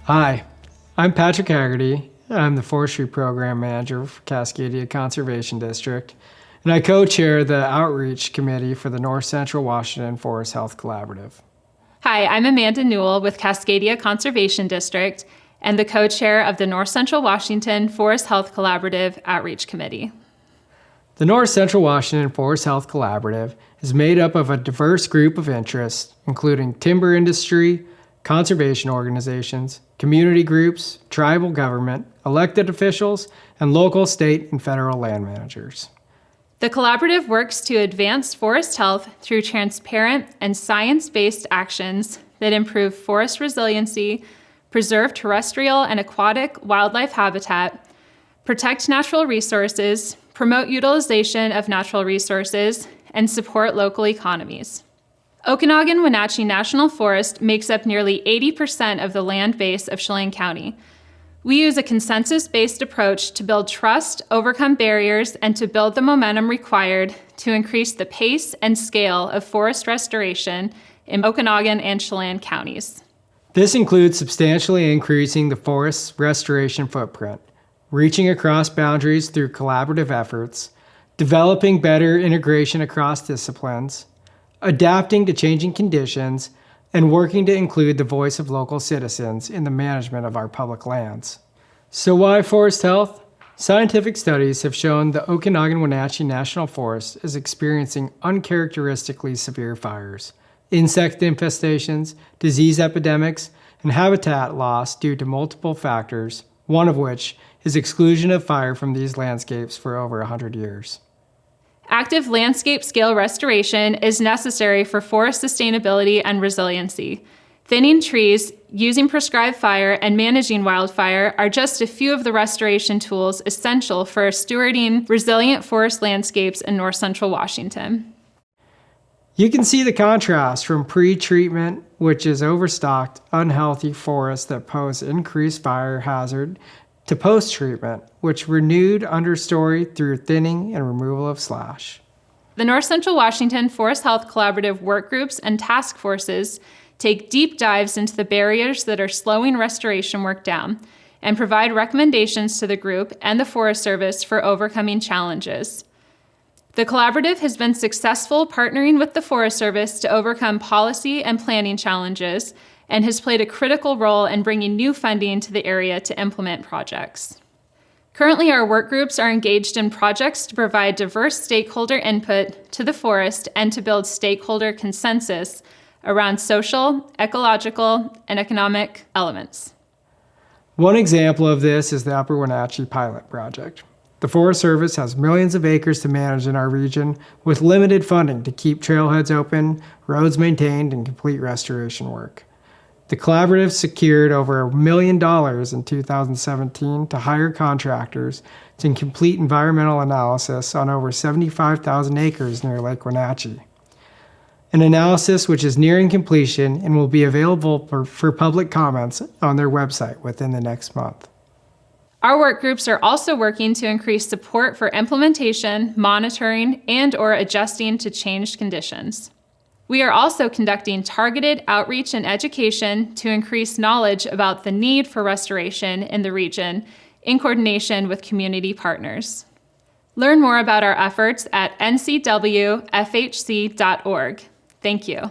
Hi, I'm Patrick Haggerty. I'm the Forestry Program Manager for Cascadia Conservation District, and I co-chair the Outreach Committee for the North Central Washington Forest Health Collaborative. Hi, I'm Amanda Newell with Cascadia Conservation District and the co-chair of the North Central Washington Forest Health Collaborative Outreach Committee. The North Central Washington Forest Health Collaborative is made up of a diverse group of interests, including timber industry, conservation organizations, community groups, tribal government, elected officials, and local, state, and federal land managers. The collaborative works to advance forest health through transparent and science-based actions that improve forest resiliency, preserve terrestrial and aquatic wildlife habitat, protect natural resources, promote utilization of natural resources, and support local economies. Okanogan-Wenatchee National Forest makes up nearly 80% of the land base of Chelan County. We use a consensus-based approach to build trust, overcome barriers, and to build the momentum required to increase the pace and scale of forest restoration in Okanogan and Chelan counties. This includes substantially increasing the forest's restoration footprint, reaching across boundaries through collaborative efforts, developing better integration across disciplines, adapting to changing conditions, and working to include the voice of local citizens in the management of our public lands. So why forest health? Scientific studies have shown the Okanogan-Wenatchee National Forest is experiencing uncharacteristically severe fires, insect infestations, disease epidemics, and habitat loss due to multiple factors, one of which is exclusion of fire from these landscapes for over 100 years. Active landscape scale restoration is necessary for forest sustainability and resiliency. Thinning trees, using prescribed fire, and managing wildfire are just a few of the restoration tools essential for stewarding resilient forest landscapes in north central Washington. You can see the contrast from pre-treatment, which is overstocked, unhealthy forests that pose increased fire hazard, to post-treatment, which renewed understory through thinning and removal of slash. The North Central Washington Forest Health Collaborative work groups and task forces take deep dives into the barriers that are slowing restoration work down and provide recommendations to the group and the Forest Service for overcoming challenges. The collaborative has been successful partnering with the Forest Service to overcome policy and planning challenges and has played a critical role in bringing new funding to the area to implement projects. Currently, our work groups are engaged in projects to provide diverse stakeholder input to the forest and to build stakeholder consensus around social, ecological, and economic elements. One example of this is the Upper Wenatchee Pilot Project. The Forest Service has millions of acres to manage in our region with limited funding to keep trailheads open, roads maintained, and complete restoration work. The collaborative secured over $1 million in 2017 to hire contractors to complete environmental analysis on over 75,000 acres near Lake Wenatchee. An analysis which is nearing completion and will be available for public comments on their website within the next month. Our work groups are also working to increase support for implementation, monitoring, and/or adjusting to changed conditions. We are also conducting targeted outreach and education to increase knowledge about the need for restoration in the region in coordination with community partners. Learn more about our efforts at NCWFHC.org. Thank you.